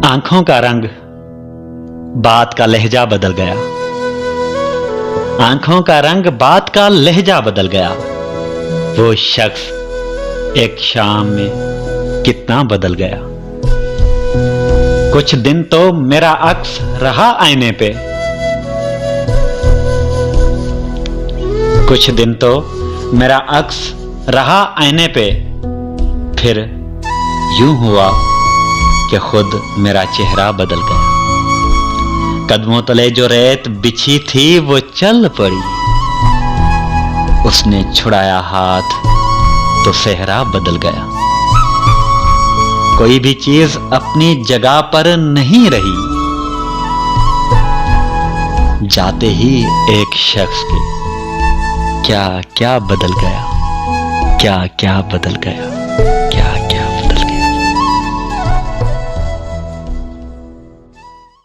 आंखों का रंग, बात का लहजा बदल गया। आंखों का रंग, बात का लहजा बदल गया। वो शख्स एक शाम में कितना बदल गया। कुछ दिन तो मेरा अक्स रहा आईने पे, कुछ दिन तो मेरा अक्स रहा आईने पे, फिर यूं हुआ कि खुद मेरा चेहरा बदल गया। कदमों तले जो रेत बिछी थी वो चल पड़ी, उसने छुड़ाया हाथ तो सेहरा बदल गया। कोई भी चीज अपनी जगह पर नहीं रही, जाते ही एक शख्स के क्या क्या बदल गया, क्या क्या बदल गया।